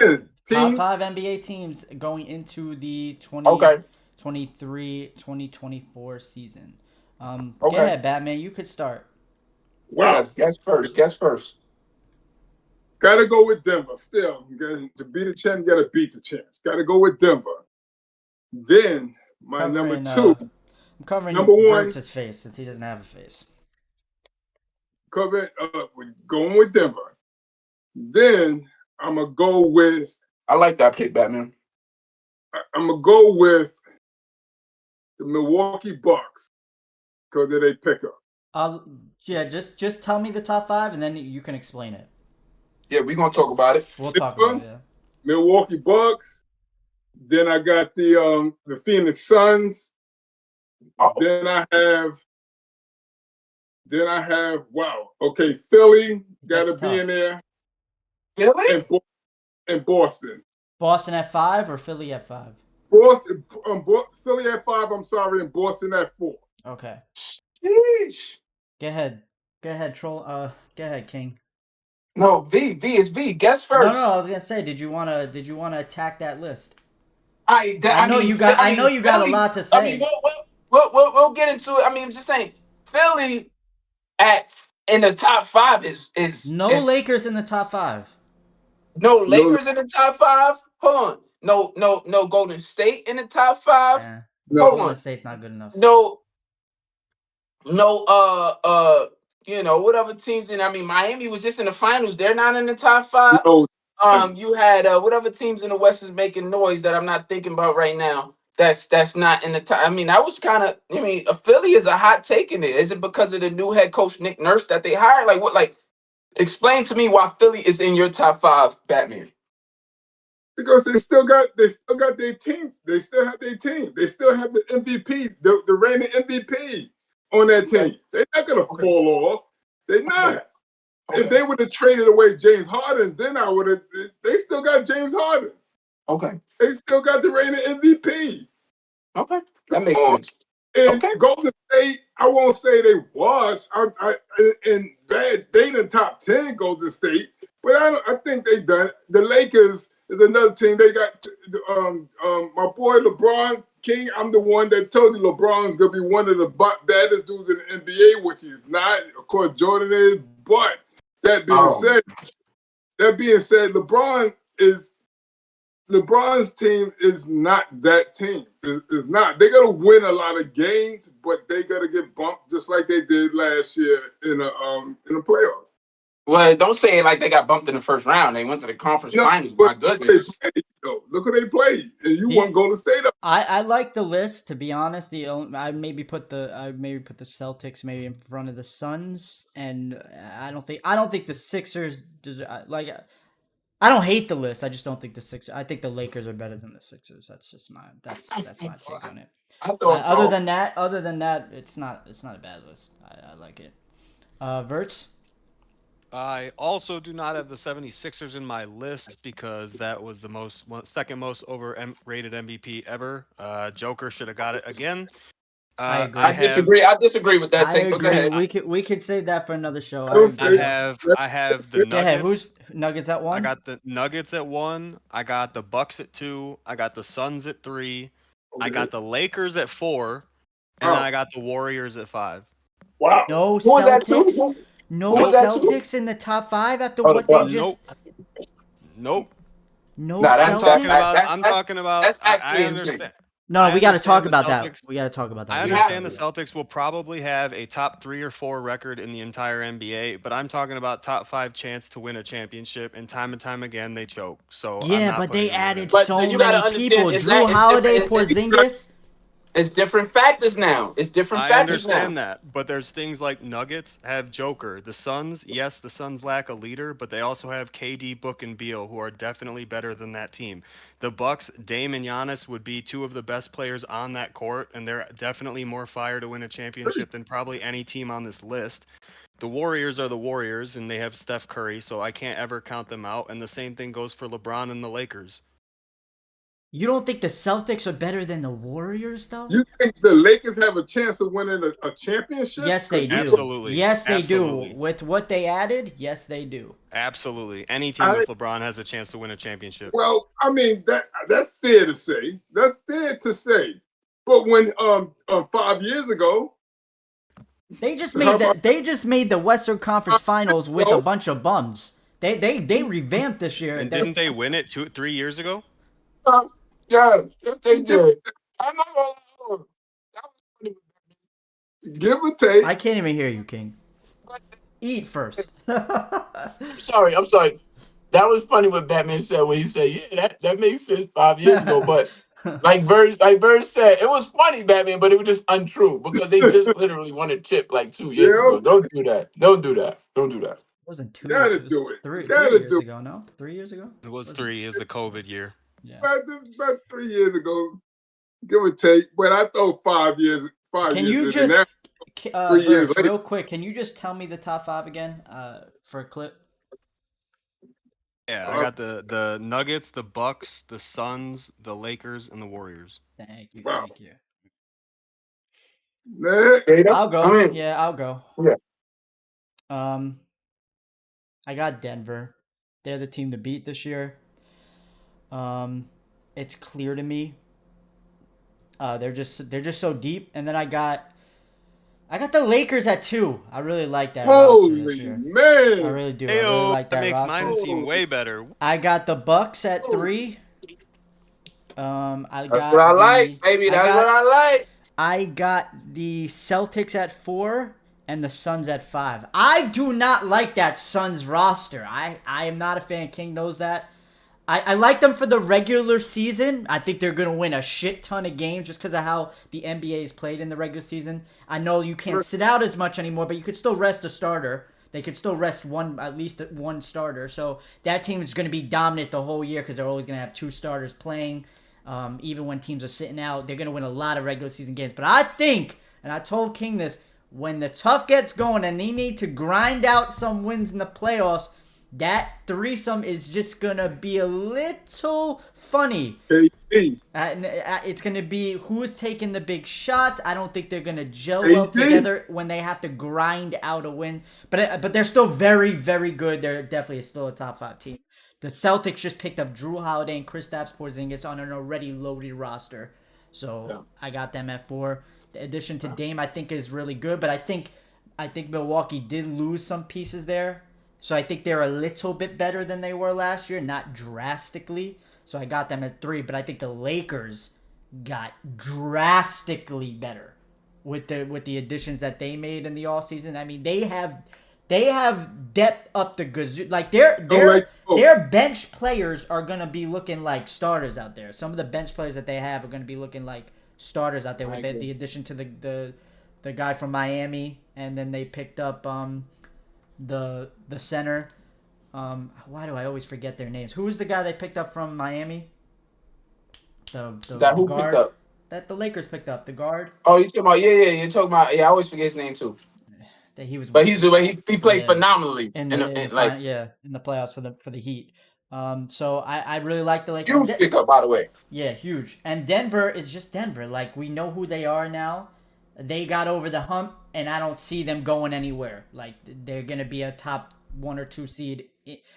Top teams. five NBA teams going into the Okay. 2023-2024 season. Go Okay. ahead, Batman. You could start. Wow. Guess first. Guess first. Got to go with Denver. Still, to beat a champ, you got to beat the champs. Got to go with Denver. Then my number Covering. two, I'm covering number one, Vertz's face since he doesn't have a face. cover going with Denver. Then I'm gonna go with I like that pick, Batman. I'm gonna go with the Milwaukee Bucks because of their pickup. Yeah, just tell me the top five and then you can explain it. Yeah, we're gonna talk about it. We'll talk about it. Denver, Yeah. Milwaukee Bucks. Then I got the Phoenix Suns. Oh, Then I have wow. Okay, Philly got That's to be in tough. there, Philly? and and Boston. Boston at five or Philly at five? Philly at five. I'm sorry, and Boston at four. Okay. Sheesh. Go ahead. Go ahead, troll. Go ahead, King. No, V is V. Guess No, no. first. I was gonna say, did you wanna attack that list? I mean, I know you got a Philly. lot to I mean, say. we'll get into it. I mean, I'm just saying, Philly at in the top five No is Lakers in the top five. no No, Lakers in the top five. Hold on, no Golden State in the top five. Eh, no. Hold Golden on, State's not good enough. no no whatever teams in. I mean, Miami was just in the finals. They're not in the top five. No, You had whatever teams in the West is making noise that I'm not thinking about right now. That's not in the top. I mean, that was kind of. I mean, Philly is a hot take in it. Is it because of the new head coach Nick Nurse that they hired? Like what? Like explain to me why Philly is in your top five, Batman. because they still got their team. They still have their team. They still have the MVP, the reigning MVP on that Okay. team. They're not gonna Okay. fall off. They're Okay. not. If Okay. they would have traded away James Harden, then I would have. They still got James Harden. Okay. They still got the reigning MVP. Okay. That Come makes on. sense. And Okay. Golden State, I won't say they was. In bad. They in the top 10 Golden State, but I think they done. The Lakers is another team. They got my boy LeBron King. I'm the one that told you LeBron's gonna be one of the baddest dudes in the NBA, which he's not. Of course, Jordan is. But that being Oh, said, is LeBron's team is not that team. It's not. They're gonna win a lot of games, but they gotta get bumped just like they did last year in the playoffs. well, don't say it like they got bumped in the first round. They went to the conference No, finals. but My they goodness. played though. Look who they played, and you The want Golden State up. I like the list to be honest. I maybe put the Celtics maybe in front of the Suns, and I don't think the Sixers deserve, like I don't hate the list. I just don't think the Sixers. I think the Lakers are better than the Sixers. That's just that's my take on it. I thought Other so. than that, it's not a bad list. I like it. Verts. I also do not have the 76ers in my list because that was the second most overrated MVP ever. Joker should have got it again. I I I agree. have disagree. I disagree with that I take, but go agree. ahead. We could save that for another show. I I don't I agree say though. have that. I have the Go ahead. Nuggets. Who's Nuggets at I one? got the Nuggets at 1. I got the Bucks at 2. I got the Suns at 3. I Okay. got the Lakers at 4, and then Wow. I got the Warriors at 5. Wow. No Who was that too? Celtics. No Who was Nope. that too? Celtics in the top five after Oh, the what they Bucks. Nope. just. Nope. No Nah, I'm talking Celtics. about I'm talking about that's I actually insane. understand. No, I we got to talk understand the about that. Celtics. We got to talk about that. I We We got to have talk understand the about to. that. Celtics will probably have a top 3 or 4 record in the entire NBA, but I'm talking about top 5 chance to win a championship, and time again they choke. So I'm Yeah, not but they putting them in added there. But so you got to many understand people. is Drew that it's Holiday, different. Porzingis. It's different factors now. It's different I factors now. understand that, but there's things like Nuggets have Joker. The Suns, yes, the Suns lack a leader, but they also have KD, Book, and Beal, who are definitely better than that team. The Bucks, Dame and Giannis would be two of the best players on that court, and they're definitely more fire to win a championship than probably any team on this list. The Warriors are the Warriors, and they have Steph Curry, so I can't ever count them out. And the same thing goes for LeBron and the Lakers. You don't think the Celtics are better than the Warriors, though? You think the Lakers have a chance of winning a championship? Yes, they Because do. Absolutely. Yes, they do. Absolutely. With what they added, yes, they do. Absolutely. Any team I with LeBron has a chance to win a championship. well, I mean that's fair to say. That's fair to say. But when 5 years ago, They just how made about the Western Conference 5 Finals years with a ago? bunch of bums. They revamped this year. And didn't they win it 3 years ago? Yeah, they Give, did. I'm not gonna lie. That was funny. give or take. I can't even hear you, King. Eat first. I'm sorry. That was funny what Batman said when he said, "Yeah, that makes sense 5 years ago." But like Bird said, it was funny, Batman, but it was just untrue because they just literally won a chip like 2 years Yeah, ago. Don't do that. Don't do that. Don't do that. It wasn't 2 years. gotta It was do it. three 3 years Gotta do it. ago. No, 3 years ago. It was Was it? 3. Is the COVID year. Yeah. About 3 years ago, give or take. But I thought 5 years. Can 5 years you is now just, 3 years Verge, later. real quick? Can you just tell me the top five again? For a clip. Yeah, I Uh, got the Nuggets, the Bucks, the Suns, the Lakers, and the Warriors. Thank you. wow. Thank you. Next. I'll go. I mean, Yeah, I'll go. yeah. Um, I got Denver. They're the team to beat this year. It's clear to me. They're just so deep. And then I got the Lakers at 2. I really like that roster this Holy year. I man. really do. I really Heyo, like that that makes roster. mine seem Holy, way better. I got the Bucks at holy. 3. I That's what I got like, baby. That's what I like. I got the Celtics at 4 and the Suns at 5. I do not like that Suns roster. I am not a fan. King knows that. I like them for the regular season. I think they're going to win a shit ton of games just because of how the NBA is played in the regular season. I know you can't sit out as much anymore, but you could still rest a starter. They could still rest at least one starter. So that team is going to be dominant the whole year because they're always going to have 2 starters playing. Even when teams are sitting out, they're going to win a lot of regular season games. But I think, and I told King this, when the tough gets going and they need to grind out some wins in the playoffs, that threesome is just going to be a little funny. KD. It's going to be who's taking the big shots. I don't think they're going to gel well KD. together when they have to grind out a win. But they're still very, very good. They're definitely still a top 5 team. The Celtics just picked up Drew Holiday and Kristaps Porzingis on an already loaded roster. So Yeah. I got them at 4. The addition to Dame I think is really good, but I think Milwaukee did lose some pieces there. So I think they're a little bit better than they were last year, not drastically. So I got them at 3, but I think the Lakers got drastically better with the additions that they made in the offseason. I mean, they have depth up the gazoo. Like their bench players are gonna be looking like starters out there. Some of the bench players that they have are gonna be looking like starters out there with the addition to the guy from Miami, and then they picked up the center. Why do I always forget their names? Who was the guy they picked up from Miami? The That who guard picked up? that the Lakers picked up. The guard Oh, you talking about? Yeah. You're talking about. Yeah, I always forget his name too. that he was. But he played phenomenally in in the playoffs for the Heat. So I really like the Lakers. huge pickup, by the way. Yeah, huge. And Denver is just Denver. Like, we know who they are now. They got over the hump, and I don't see them going anywhere. Like, they're going to be a top 1 or 2 seed.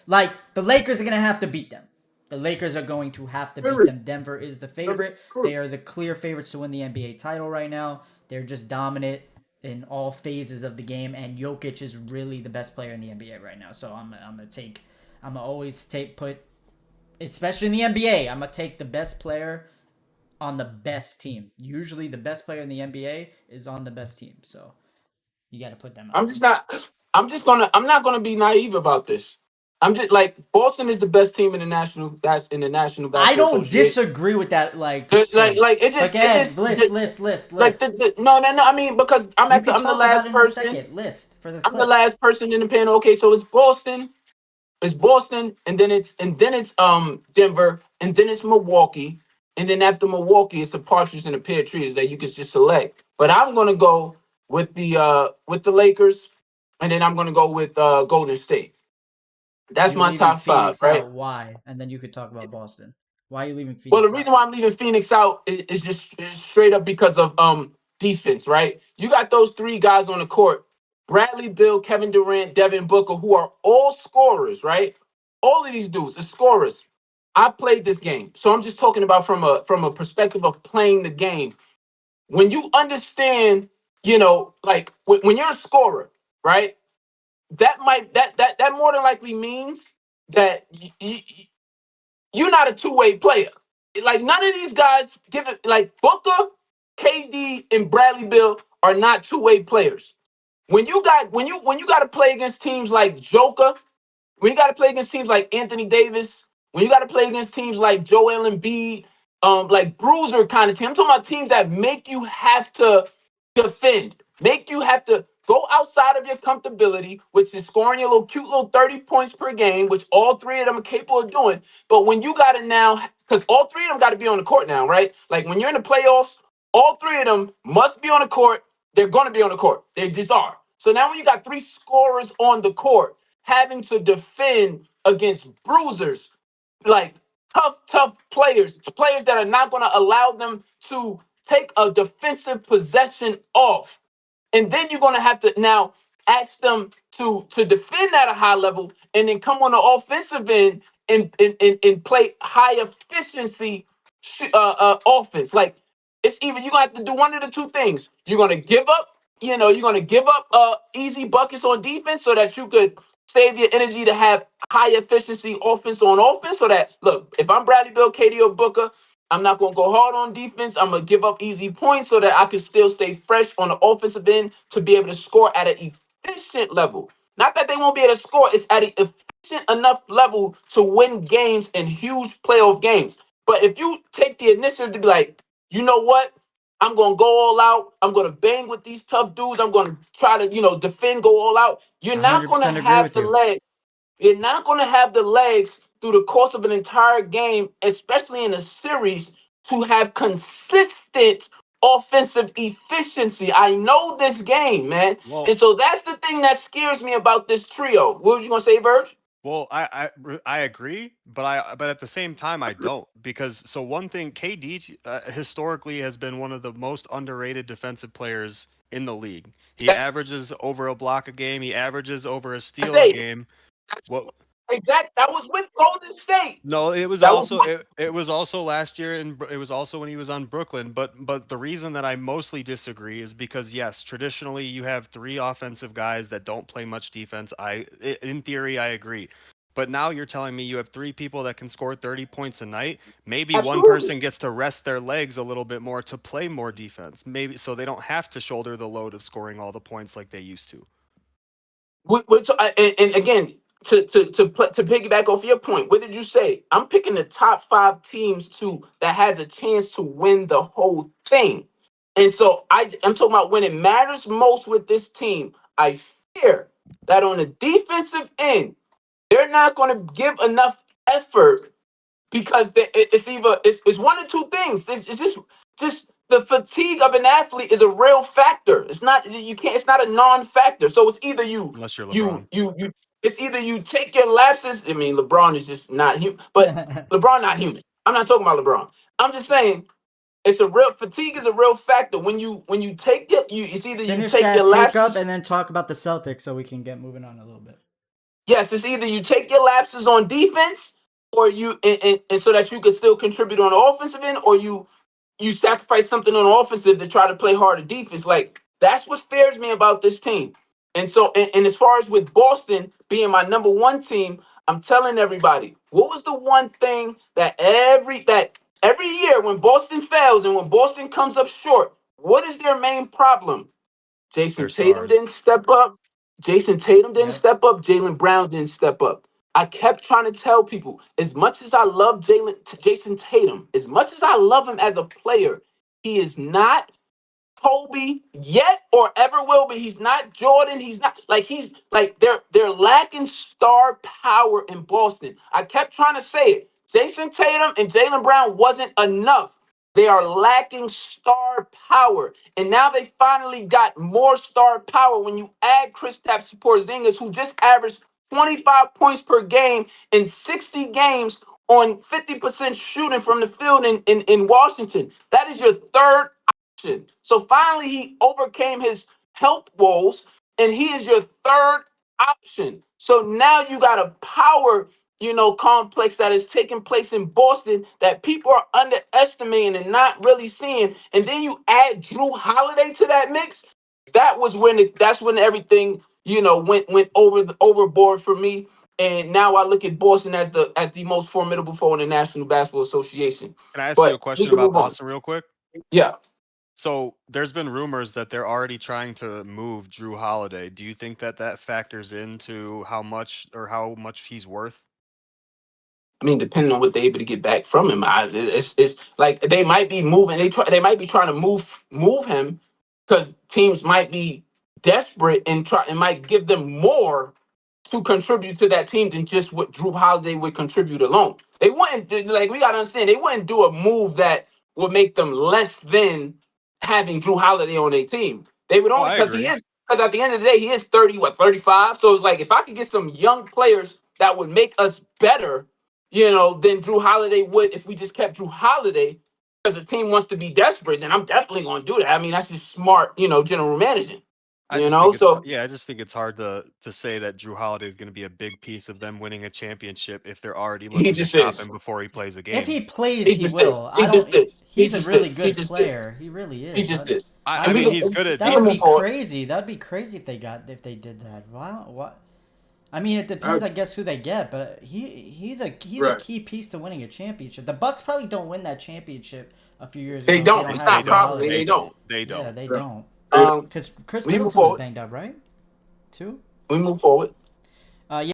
Like, the Lakers are going to have to beat them. The Lakers are going to have to beat them. Denver is the favorite. They are the clear favorites to win the NBA title right now. They're just dominant in all phases of the game, and Jokic is really the best player in the NBA right now. So I'm gonna always put, especially in the NBA, I'm gonna take the best player on the best team. Usually, the best player in the NBA is on the best team. So you got to put them I'm out. just not. I'm not gonna be naive about this. I'm just like Boston is the best team in the national. That's in the National I Basketball don't Association. disagree with that. Like it just again, list. like no. I mean, because I'm You the can I'm the talk about last it in a person. second. List for the I'm the clip. last person in the panel. Okay, so it's Boston, and then it's Denver, and then it's Milwaukee, and then after Milwaukee, it's the partridge and the pear trees that you can just select. But I'm gonna go with the Lakers, and then I'm gonna go with Golden State. That's You're my leaving top 5, Phoenix right? out. Why? And then you could talk about Boston. Why are you leaving Well, the Phoenix out? reason why I'm leaving Phoenix out is straight up because of defense, right? You got those three guys on the court: Bradley, Bill, Kevin Durant, Devin Booker, who are all scorers, right? All of these dudes are scorers. I played this game, so I'm just talking about from a perspective of playing the game. When you understand, like when you're a scorer, right? That more than likely means that you're not a two-way player. Like none of these guys give it like Booker, KD, and Bradley Bill are not two-way players. When you got to play against teams like Joker, when you got to play against teams like Anthony Davis, when you got to play against teams like Joel Embiid, like bruiser kind of team. I'm talking about teams that make you have to defend, make you have to go outside of your comfortability, which is scoring your little cute little 30 points per game, which all three of them are capable of doing. But when you got to now, because all three of them got to be on the court now, right? Like when you're in the playoffs, all three of them must be on the court. They're going to be on the court. They just are. So now when you got three scorers on the court, having to defend against bruisers, like tough players that are not going to allow them to take a defensive possession off. And then you're going to have to now ask them to defend at a high level and then come on the offensive end and play high efficiency offense. Like it's either you're going to have to do one of the two things. You're going to give up, you're going to give up easy buckets on defense so that you could save your energy to have high efficiency offense on offense. So that, look, if I'm Bradley Bill, KD, or Booker, I'm not going to go hard on defense. I'm going to give up easy points so that I can still stay fresh on the offensive end to be able to score at an efficient level. Not that they won't be able to score, it's at an efficient enough level to win games and huge playoff games. But if you take the initiative to be like, you know what? I'm going to go all out. I'm going to bang with these tough dudes. I'm going to try to, defend, go all out. You're I not hundred going to percent agree have with the you. legs. You're not going to have the legs through the course of an entire game, especially in a series, to have consistent offensive efficiency. I know this game, man. Well, And so that's the thing that scares me about this trio. What was you going to say, Verge? Well, I agree, but at the same time I don't, because so one thing, KD historically has been one of the most underrated defensive players in the league. He That, averages over a block a game. He averages over a I steal a say, game. that's What? exact. That was with Golden State. No, it was That was also it was also last year, and it was also when he was on Brooklyn. But the reason that I mostly disagree is because yes, traditionally you have three offensive guys that don't play much defense. In theory, I agree. But now you're telling me you have three people that can score 30 points a night. Maybe one absolutely. person gets to rest their legs a little bit more to play more defense. Maybe so they don't have to shoulder the load of scoring all the points like they used to. And again, to piggyback off your point, what did you say? I'm picking the top five teams that has a chance to win the whole thing. And so I'm talking about when it matters most with this team. I fear that on the defensive end, they're not going to give enough effort because it's either it's one or two things. It's just the fatigue of an athlete is a real factor. It's not you can't. It's not a non-factor. So it's either Unless you're you LeBron. you you. It's either you take your lapses. I mean, LeBron is just not human. But LeBron not human. I'm not talking about LeBron. I'm just saying it's a real fatigue is a real factor. When you take it's either you Finish take your that take up lapses. and then talk about the Celtics so we can get moving on a little bit. Yes, it's either you take your lapses on defense, or and so that you can still contribute on the offensive end, or you sacrifice something on the offensive to try to play harder defense. Like that's what scares me about this team. And so, and as far as with Boston being my number one team, I'm telling everybody, what was the one thing that every year when Boston fails and when Boston comes up short, what is their main problem? Jason Their Tatum stars. didn't step up. Jason Tatum didn't Yep. step up. Jalen Brown didn't step up. I kept trying to tell people, as much as I love Jason Tatum, as much as I love him as a player, he is not Kobe yet or ever will be. He's not Jordan. He's not they're lacking star power in Boston. I kept trying to say it. Jason Tatum and Jalen Brown wasn't enough. They are lacking star power. And now they finally got more star power when you add Kristaps Porzingis, who just averaged 25 points per game in 60 games on 50% shooting from the field in Washington. That is your third option. So finally, he overcame his health woes, and he is your third option. So now you got a power, complex that is taking place in Boston that people are underestimating and not really seeing. And then you add Drew Holiday to that mix. That's when everything, went overboard for me. And now I look at Boston as the most formidable foe in the National Basketball Association. Can I ask you a But we question can about move on. Boston real quick? Yeah. So there's been rumors that they're already trying to move Drew Holiday. Do you think that that factors into how much he's worth? I mean, depending on what they're able to get back from him, it's like they might be moving. They might be trying to move him because teams might be desperate and might give them more to contribute to that team than just what Drew Holiday would contribute alone. They wouldn't we gotta understand they wouldn't do a move that would make them less than having Drew Holiday on their team. They would Oh, only I agree. because at the end of the day he is 35. So it's like if I could get some young players that would make us better, than Drew Holiday would if we just kept Drew Holiday because the team wants to be desperate, then I'm definitely gonna do that. I mean, that's just smart, general managing. I just think it's So yeah, I just think it's hard to say that Drew Holiday is going to be a big piece of them winning a championship if they're already he looking to just stop is. him before he plays a If game. he plays, He he just is. will. I He don't. just is. He He's a just really is. He good just is. player. He really He is. just is. I, And I we mean, can he's good at That we can would move be defense. forward. crazy. That would be crazy if they did that. Wow. What? I mean, it I, depends, I guess, who they get, but he's a right. key piece to winning a championship. The Bucks probably don't win that championship a few years They ago if they don't. don't It's have They not Drew don't. probably. Holiday. They They don't. don't. They Yeah, don't. they Yeah. don't. They- Um, Because Chris we move Middleton was forward. banged up, right? Too. We move forward. Yeah.